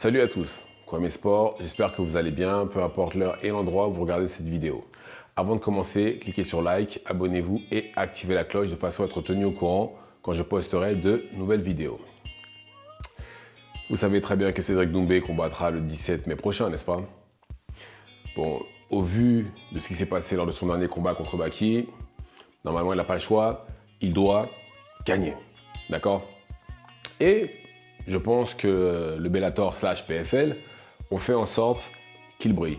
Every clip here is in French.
Salut à tous, Kwame Sport, j'espère que vous allez bien, peu importe l'heure et l'endroit où vous regardez cette vidéo. Avant de commencer, cliquez sur like, abonnez-vous et activez la cloche de façon à être tenu au courant quand je posterai de nouvelles vidéos. Vous savez très bien que Cédric Doumbé combattra le 17 mai prochain, n'est-ce pas? Bon, au vu de ce qui s'est passé lors de son dernier combat contre Baki, normalement il n'a pas le choix, il doit gagner, d'accord? Et je pense que le Bellator / PFL ont fait en sorte qu'il brille.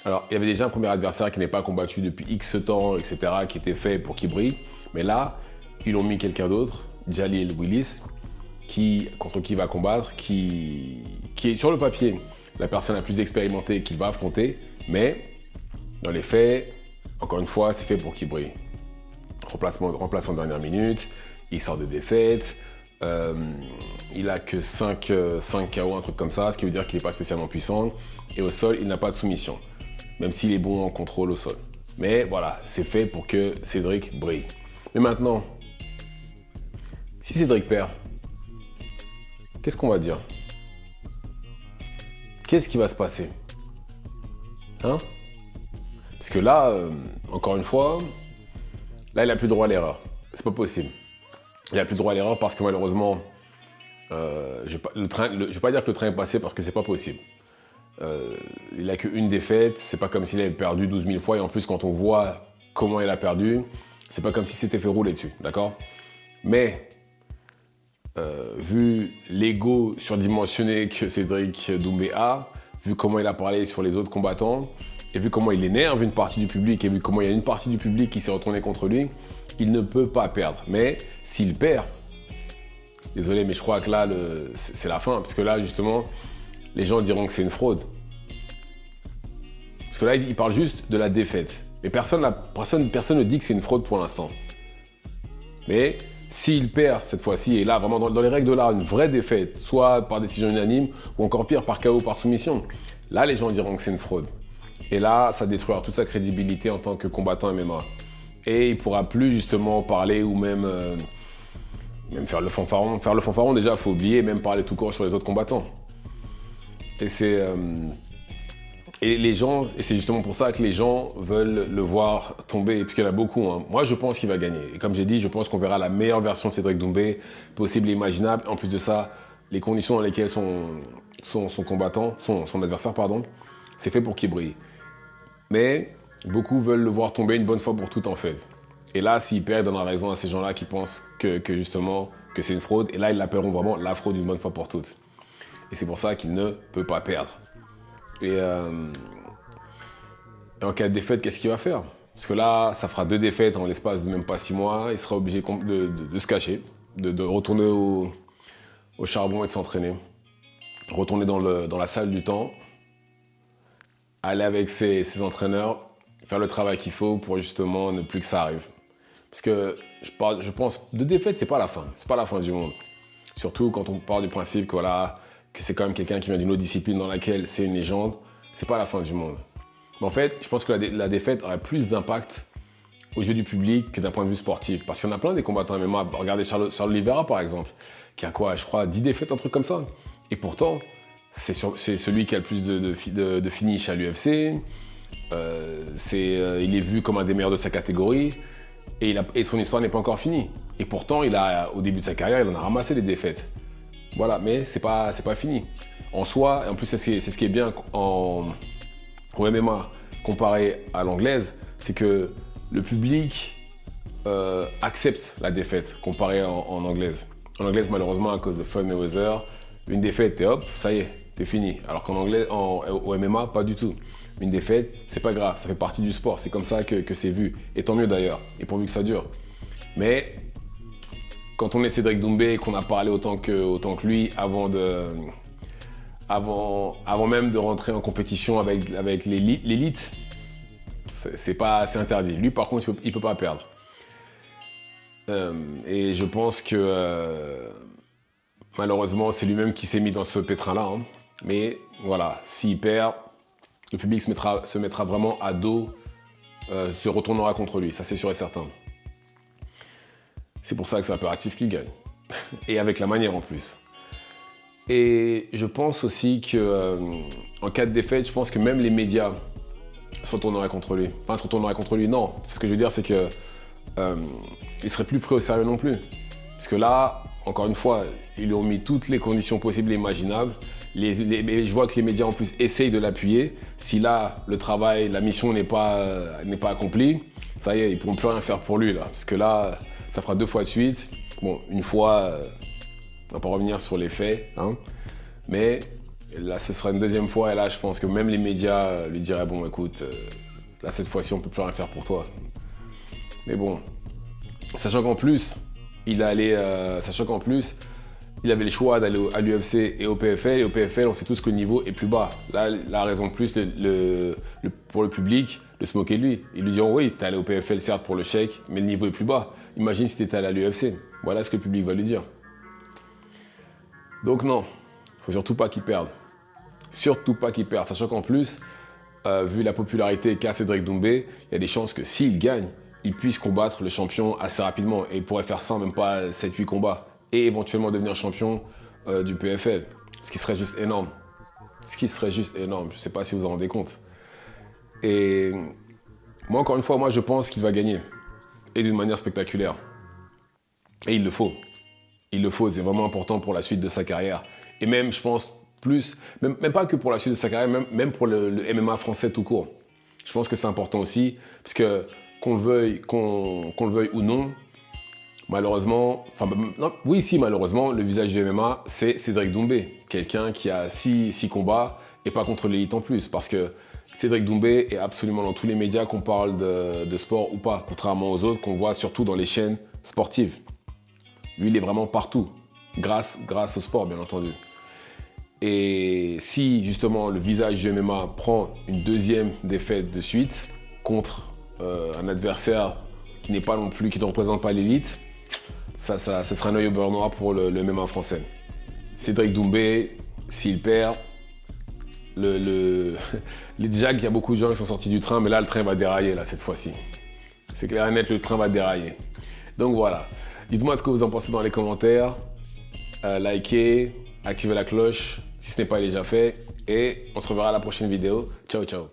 Alors, il y avait déjà un premier adversaire qui n'est pas combattu depuis X temps, etc., qui était fait pour qu'il brille. Mais là, ils ont mis quelqu'un d'autre, Jalil Willis, contre qui il va combattre, qui est sur le papier la personne la plus expérimentée qu'il va affronter. Mais dans les faits, encore une fois, c'est fait pour qu'il brille. Remplaçant de dernière minute, il sort de défaite. Il a que 5 KO, un truc comme ça, ce qui veut dire qu'il n'est pas spécialement puissant. Et au sol, il n'a pas de soumission, même s'il est bon en contrôle au sol. Mais voilà, c'est fait pour que Cédric brille. Mais maintenant, si Cédric perd, qu'est-ce qu'on va dire? Qu'est-ce qui va se passer? Hein? Parce que là, encore une fois, là, il n'a plus le droit à l'erreur. C'est pas possible. Il n'a plus le droit à l'erreur parce que malheureusement, je ne vais pas dire que le train est passé parce que c'est pas possible. Il n'a qu'une défaite, c'est pas comme s'il avait perdu 12 000 fois et en plus quand on voit comment il a perdu, c'est pas comme si c'était fait rouler dessus, d'accord? Mais vu l'ego surdimensionné que Cédric Doumbé a, vu comment il a parlé sur les autres combattants, et vu comment il énerve une partie du public, et vu comment il y a une partie du public qui s'est retournée contre lui, il ne peut pas perdre. Mais s'il perd, désolé, mais je crois que là, c'est la fin, parce que là, justement, les gens diront que c'est une fraude. Parce que là, il parle juste de la défaite. Mais personne ne dit que c'est une fraude pour l'instant. Mais s'il perd cette fois-ci, et là, vraiment, dans les règles de l'art, une vraie défaite, soit par décision unanime, ou encore pire, par KO, par soumission, là, les gens diront que c'est une fraude. Et là, ça détruira toute sa crédibilité en tant que combattant MMA. Et il ne pourra plus, justement, parler ou même faire le fanfaron. Faire le fanfaron, déjà, il faut oublier, même parler tout court sur les autres combattants. Et c'est les gens, et c'est justement pour ça que les gens veulent le voir tomber, puisqu'il y en a beaucoup. Hein. Moi, je pense qu'il va gagner. Et comme j'ai dit, je pense qu'on verra la meilleure version de Cédric Doumbé possible et imaginable. En plus de ça, les conditions dans lesquelles son adversaire, c'est fait pour qu'il brille. Mais beaucoup veulent le voir tomber une bonne fois pour toutes, en fait. Et là, s'il perd, il donnera raison à ces gens-là qui pensent que justement, que c'est une fraude. Et là, ils l'appelleront vraiment la fraude une bonne fois pour toutes. Et c'est pour ça qu'il ne peut pas perdre. Et en cas de défaite, qu'est-ce qu'il va faire? Parce que là, ça fera 2 défaites en l'espace de même pas 6 mois. Il sera obligé de se cacher, de retourner au charbon et de s'entraîner. Retourner dans la salle du temps. Aller avec ses entraîneurs, faire le travail qu'il faut pour justement ne plus que ça arrive. Parce que je pense, de défaite, c'est pas la fin. C'est pas la fin du monde. Surtout quand on part du principe que voilà, que c'est quand même quelqu'un qui vient d'une autre discipline dans laquelle c'est une légende, c'est pas la fin du monde. Mais en fait, je pense que la défaite aurait plus d'impact aux yeux du public que d'un point de vue sportif. Parce qu'il y en a plein des combattants MMA. Regardez Charles Oliveira, par exemple, qui a quoi, je crois, 10 défaites, un truc comme ça. Et pourtant, c'est celui qui a le plus de finish à l'UFC. Il est vu comme un des meilleurs de sa catégorie. Et son histoire n'est pas encore finie. Et pourtant, au début de sa carrière, il en a ramassé des défaites. Voilà, mais c'est pas fini. En soi, et en plus c'est ce qui est bien au MMA comparé à l'anglaise, c'est que le public accepte la défaite comparé en anglaise. En anglaise, malheureusement, à cause de Floyd Mayweather, une défaite et hop, ça y est, t'es fini. Alors qu'en anglais, au MMA, pas du tout. Une défaite, c'est pas grave, ça fait partie du sport. C'est comme ça que c'est vu. Et tant mieux d'ailleurs, et pourvu que ça dure. Mais quand on est Cédric Doumbé et qu'on a parlé autant que lui avant même de rentrer en compétition avec l'élite, c'est interdit. Lui, par contre, il peut pas perdre. Et je pense que malheureusement, c'est lui-même qui s'est mis dans ce pétrin-là. Hein. Mais voilà, s'il perd, le public se mettra vraiment à dos, se retournera contre lui. Ça, c'est sûr et certain. C'est pour ça que c'est impératif qu'il gagne. Et avec la manière en plus. Et je pense aussi que en cas de défaite, je pense que même les médias se retourneraient contre lui. Enfin, se retourneraient contre lui, non. Ce que je veux dire, c'est que il serait plus pris au sérieux non plus. Parce que là, encore une fois, ils lui ont mis toutes les conditions possibles et imaginables. Je vois que les médias en plus essayent de l'appuyer. Si là, le travail, la mission n'est pas accomplie, ça y est, ils ne pourront plus rien faire pour lui là. Parce que là, ça fera 2 fois de suite. Bon, une fois, on va pas revenir sur les faits, hein. Mais là, ce sera une 2e fois. Et là, je pense que même les médias lui diraient, bon, écoute, là, cette fois-ci, on ne peut plus rien faire pour toi. Mais bon, sachant qu'en plus, il avait le choix d'aller à l'UFC et au PFL. Et au PFL, on sait tous que le niveau est plus bas. Là, la raison de plus pour le public de se moquer de lui. Ils lui diront, oui, t'es allé au PFL, certes, pour le chèque, mais le niveau est plus bas. Imagine si t'étais allé à l'UFC. Voilà ce que le public va lui dire. Donc non, faut surtout pas qu'il perde. Surtout pas qu'il perde. Sachant qu'en plus, vu la popularité qu'a Cédric Doumbé, il y a des chances que s'il gagne, il puisse combattre le champion assez rapidement. Et il pourrait faire ça en même pas 7-8 combats. Et éventuellement devenir champion du PFL. Ce qui serait juste énorme. Ce qui serait juste énorme. Je ne sais pas si vous vous en rendez compte. Et moi, encore une fois, moi, je pense qu'il va gagner. Et d'une manière spectaculaire. Et il le faut. Il le faut. C'est vraiment important pour la suite de sa carrière. Et même, je pense, plus, même pas que pour la suite de sa carrière, même pour le MMA français tout court. Je pense que c'est important aussi. Parce que qu'on le veuille ou non, malheureusement, malheureusement, le visage du MMA, c'est Cédric Doumbé. Quelqu'un qui a 6 combats et pas contre l'élite en plus. Parce que Cédric Doumbé est absolument dans tous les médias, qu'on parle de sport ou pas, contrairement aux autres qu'on voit surtout dans les chaînes sportives. Lui, il est vraiment partout, grâce au sport, bien entendu. Et si, justement, le visage du MMA prend une 2e défaite de suite contre un adversaire qui n'est pas non plus, qui ne représente pas l'élite, ça sera un œil au beurre noir pour le MMA français. Cédric Doumbé, s'il perd, déjà qu'il y a beaucoup de gens qui sont sortis du train, mais là, le train va dérailler, là, cette fois-ci. C'est clair et net, le train va dérailler. Donc voilà. Dites-moi ce que vous en pensez dans les commentaires. Likez, activez la cloche si ce n'est pas déjà fait. Et on se reverra à la prochaine vidéo. Ciao, ciao.